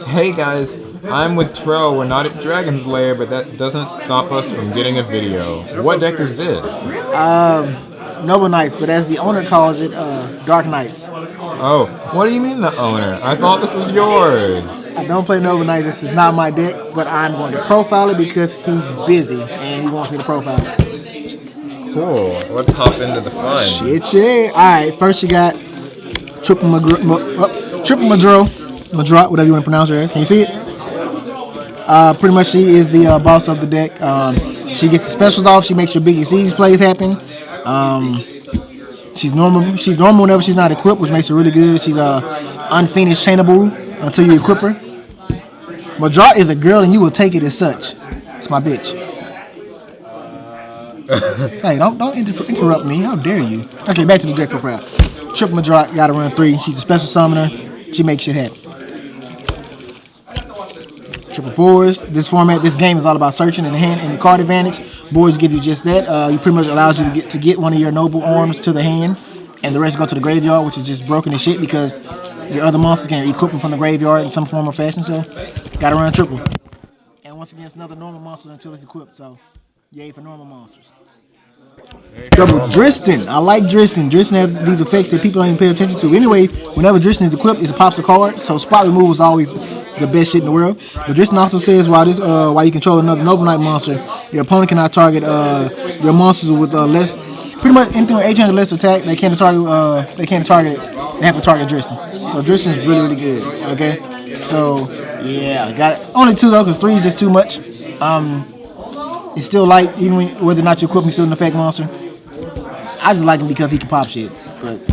Hey guys, I'm with Trell. We're not at Dragon's Lair, but that doesn't stop us from getting a video. What deck is this? It's Noble Knights, but as the owner calls it, Dark Knights. Oh, what do you mean the owner? I thought this was yours. I don't play Noble Knights. This is not my deck, but I'm going to profile it because he's busy and he wants me to profile it. Cool. Let's hop into the fun. Shit. All right, first you got Triple Madro, whatever you want to pronounce her as. Can you see it? Pretty much she is the boss of the deck. She gets the specials off. She makes your big Exceeds plays happen. She's normal. She's normal whenever she's not equipped, which makes her really good. She's unfinished chainable until you equip her. Madra is a girl, and you will take it as such. It's my bitch. Hey, don't interrupt me. How dare you? Okay, back to the deck for crap. Triple Madra, gotta run 3. She's a special summoner. She makes shit happen. Triple boards. This game is all about searching and hand and card advantage. Boards give you just that. You pretty much allows you to get one of your noble arms to the hand, and the rest go to the graveyard, which is just broken as shit because your other monsters can equip them from the graveyard in some form or fashion. So, gotta run triple. And once again, it's another normal monster until it's equipped. So, yay for normal monsters. Double Driston. I like Driston. Driston has these effects that people don't even pay attention to. Anyway, whenever Driston is equipped, it pops a card. So spot removal is always the best shit in the world. But Driston also says while you control another Noble Knight monster, your opponent cannot target your monsters with less. Pretty much anything with 800 less attack, they can't target. They have to target Driston. So Driston's really good. Okay. So yeah, got it. Only 2 though, because 3 is just too much. He's still light, even whether or not you equip him, he's still an effect monster. I just like him because he can pop shit, but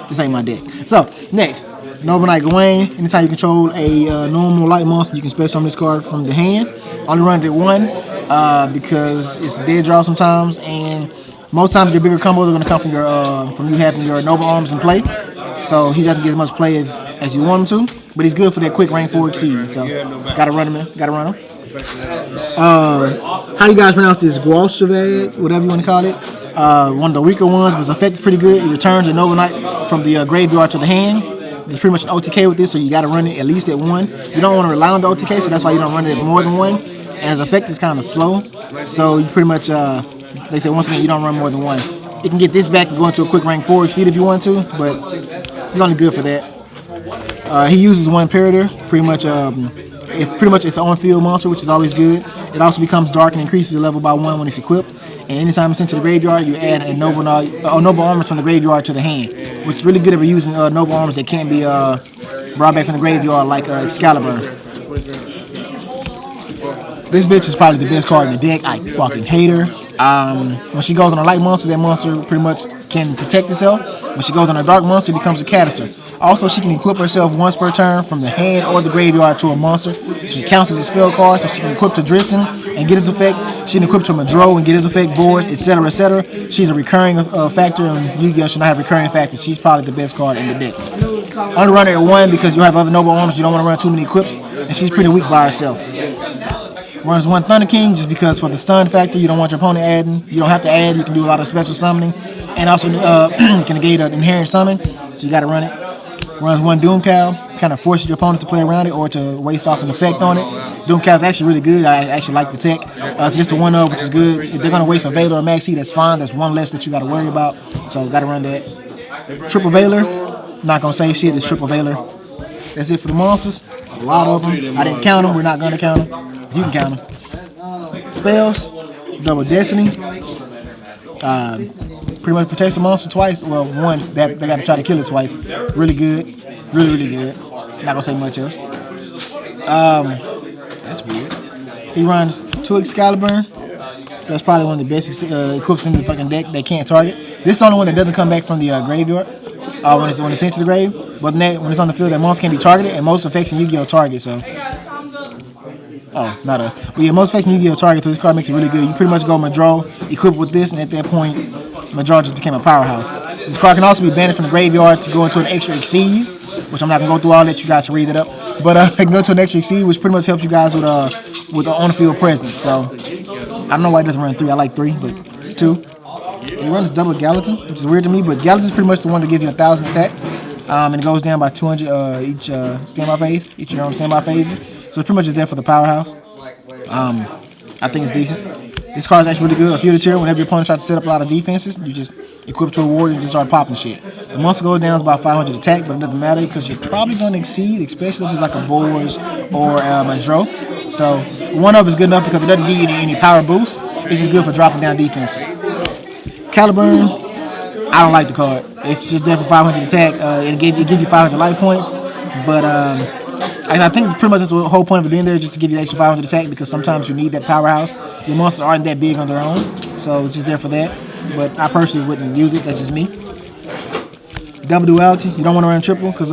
this ain't my deck. So, next, Noble Knight Gawain. Anytime you control a normal light monster, you can special summon this card from the hand. Only run it at 1 because it's a dead draw sometimes, and most times your bigger combos are going to come from you having your noble arms in play. So he doesn't get as much play as you want him to, but he's good for that quick rank 4 exceed. So, gotta run him. How do you guys pronounce this? Gualcheved, whatever you want to call it. One of the weaker ones, but his effect is pretty good. It returns a Noble Knight from the graveyard to the hand. There's pretty much an OTK with this, so you got to run it at least at 1. You don't want to rely on the OTK, so that's why you don't run it at more than 1. And his effect is kind of slow, so you pretty much, they say once again, you don't run more than 1. You can get this back and go into a quick rank 4 exceed if you want to, but he's only good for that. He uses 1 Imperator, pretty much. It's an on-field monster, which is always good. It also becomes dark and increases the level by 1 when it's equipped. And anytime it's sent to the graveyard, you add a noble armor from the graveyard to the hand, which is really good if you're using noble armors that can't be brought back from the graveyard, like Excalibur. This bitch is probably the best card in the deck. I fucking hate her. When she goes on a light monster, that monster pretty much can protect itself. When she goes on a dark monster, it becomes a canister. Also, she can equip herself once per turn from the hand or the graveyard to a monster. She counts as a spell card, so she can equip to Driston and get his effect. She can equip to Madro and get his effect, boards, etc., etc. She's a recurring factor, and Yu-Gi-Oh! Should not have recurring factors. She's probably the best card in the deck. Only run her at 1 because you have other noble arms. You don't want to run too many equips, and she's pretty weak by herself. Runs 1 Thunder King just because for the stun factor, you don't want your opponent adding. You don't have to add. You can do a lot of special summoning, and also you can negate an inherent summon, so you got to run it. Runs 1 Doom Cow, kind of forces your opponent to play around it or to waste off an effect on it. Doom Cow is actually really good. I actually like the tech. It's just a 1-of, which is good. If they're going to waste a Veiler or Maxi, that's fine. That's 1 less that you got to worry about. So got to run that. Triple Veiler, not going to say shit. It's Triple Veiler. That's it for the monsters. It's a lot of them. I didn't count them. We're not going to count them. You can count them. Spells, Double Destiny. Pretty much protects the monster twice. Well, once that they got to try to kill it twice. Really good, really good. Not gonna say much else. That's weird. He runs 2 Excalibur. That's probably one of the best equips in the fucking deck. They can't target. This is the only one that doesn't come back from the graveyard when it's sent to the grave. But when it's on the field, that monster can be targeted, and most effects in Yu-Gi-Oh! Target. So. Oh, not us. But yeah, most effects in Yu-Gi-Oh! Target, so this card makes it really good. You pretty much go Madro, equip with this, and at that point, Madro just became a powerhouse. This card can also be banished from the graveyard to go into an extra Exceed, which I'm not going to go through all that. You guys can read it up. But I can go to an extra Exceed, which pretty much helps you guys with an on-field presence. So, I don't know why he doesn't run 3. I like 3, but 2. He runs double Gallatin, which is weird to me, but Gallatin's pretty much the one that gives you 1,000 attack. And it goes down by 200 each standby phase, each of your own standby phases. So it's pretty much just there for the powerhouse. I think it's decent. This card is actually really good. A few tier, whenever your opponent tries to set up a lot of defenses, you just equip to a warrior and just start popping shit. The monster goes down is about 500 attack, but it doesn't matter because you're probably going to exceed, especially if it's like a Boars or a Dro. So one of is good enough because it doesn't give you any power boost. It's just good for dropping down defenses. Caliburn, I don't like the card. It's just there for 500 attack. It gives you 500 life points, but I think pretty much that's the whole point of it being there, just to give you the extra 500 attack because sometimes you need that powerhouse. Your monsters aren't that big on their own, so it's just there for that. But I personally wouldn't use it. That's just me. Double duality. You don't want to run triple because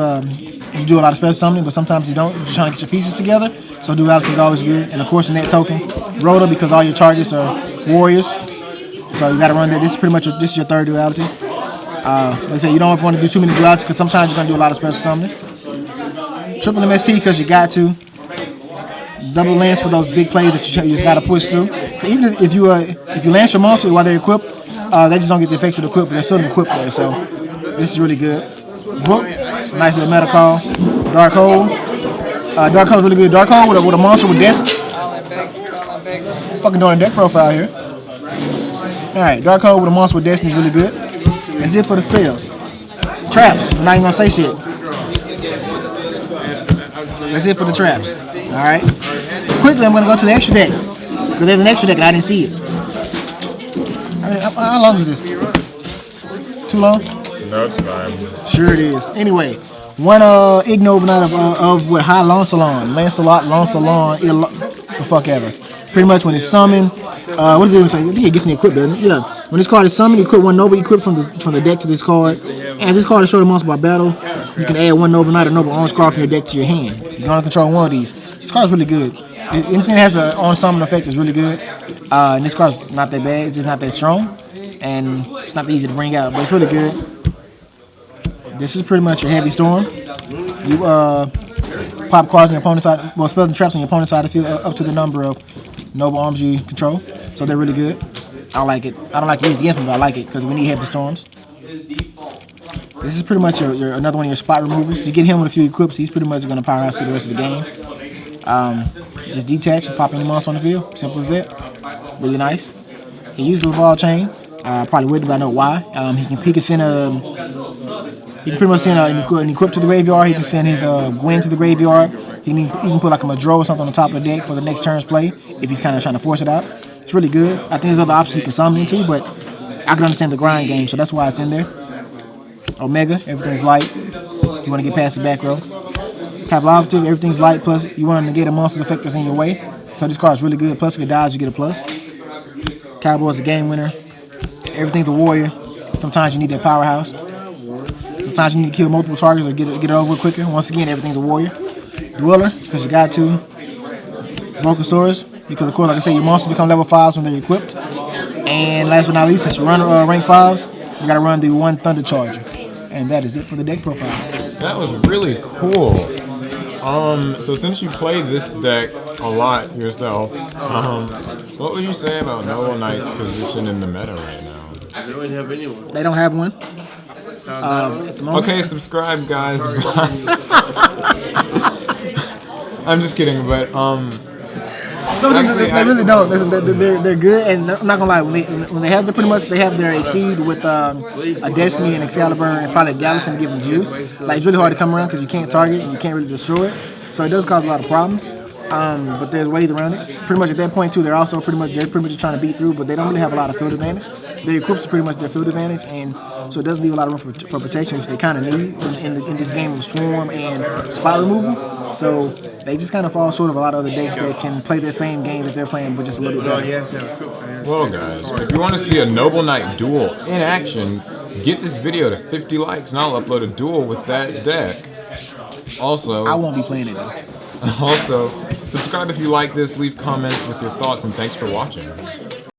you do a lot of special summoning, but sometimes you don't. You're just trying to get your pieces together. So duality is always good. And of course, the net token. Rhoda, because all your targets are warriors. So you got to run that. This is pretty much this is your third duality. Like I said, you don't want to do too many dualities because sometimes you're going to do a lot of special summoning. Triple MST because you got to. Double lance for those big plays that you just got to push through. So even if you lance your monster while they're equipped, they just don't get the effects of the equip, but they're still equipped there. So this is really good. Book, it's a nice little meta call. Dark Hole. Dark Hole's really good. Dark Hole with a monster with Destiny. Fucking doing a deck profile here. Alright, Dark Hole with a monster with Destiny is really good. That's it for the spells. Traps. I'm not even gonna say shit. That's it for the traps. Alright. Quickly, I'm gonna go to the extra deck. Because there's an extra deck and I didn't see it. I mean, how long is this? Too long? No, it's fine. Sure it is. Anyway, one Igno overnight of what High Lancelot, the fuck ever. Pretty much when it's summoned, what is it? I think it gets me equipped, doesn't it? Yeah. When this card is summoned, you equip one noble equipped from the deck to this card. And if this card is showed a monster by battle, you can add one noble knight or noble orange card from your deck to your hand. You can only control one of these. This card is really good. Anything that has an on summon effect is really good. And this card's not that bad. It's just not that strong, and it's not that easy to bring out, but it's really good. This is pretty much your heavy storm. You pop cards on your opponent's side, well, spells and traps on your opponent's side of the field up to the number of noble arms you control. So they're really good. I like it. I don't like to use it against me, but I like it because we need heavy storms. This is pretty much your another one of your spot removers. You get him with a few equips, he's pretty much going to powerhouse through the rest of the game. Just detach and pop any monster on the field. Simple as that. Really nice. He used the Laval chain. Probably wouldn't, but I know why. He can send he can pretty much send an equip to the graveyard. He can send his Gwen to the graveyard. He can put like a Madro or something on the top of the deck for the next turn's play if he's kind of trying to force it out. It's really good. I think there's other options he can summon into, but I can understand the grind game, so that's why it's in there. Omega, everything's light. You want to get past the back row. Pavlovative, everything's light, plus you want to negate a monster's effect that's in your way. So this card's really good. Plus if it dies, you get a plus. Cowboy's a game winner. Everything's a warrior. Sometimes you need that powerhouse. Sometimes you need to kill multiple targets or get it over quicker. Once again, everything's a warrior. Dweller, because you got to. Bronchosaurus, because of course, like I said, your monsters become level 5s when they're equipped. And last but not least, since you run rank 5s, you gotta run the one Thunder Charger. And that is it for the deck profile. That was really cool. So since you play this deck a lot yourself, what would you say about Noble Knight's position in the meta right now? They don't have anyone. They don't have one. At the moment. Okay, subscribe, guys. I'm just kidding, but No, they really don't. They're good, and I'm not gonna lie. When they have they have their Exceed with a Destiny and Excalibur and probably a Galaxy to give them juice. Like it's really hard to come around because you can't target and you can't really destroy it. So it does cause a lot of problems. But there's ways around it. Pretty much at that point too, they're pretty much just trying to beat through, but they don't really have a lot of field advantage. Their equips are pretty much their field advantage, and so it does leave a lot of room for protection, which they kind of need in this game of swarm and spot removal. So they just kind of fall short of a lot of other decks that can play the same game that they're playing, but just a little bit better. Well, guys, if you want to see a Noble Knight duel in action, get this video to 50 likes, and I'll upload a duel with that deck. Also, I won't be playing it though. Also, subscribe if you like this, leave comments with your thoughts, and thanks for watching.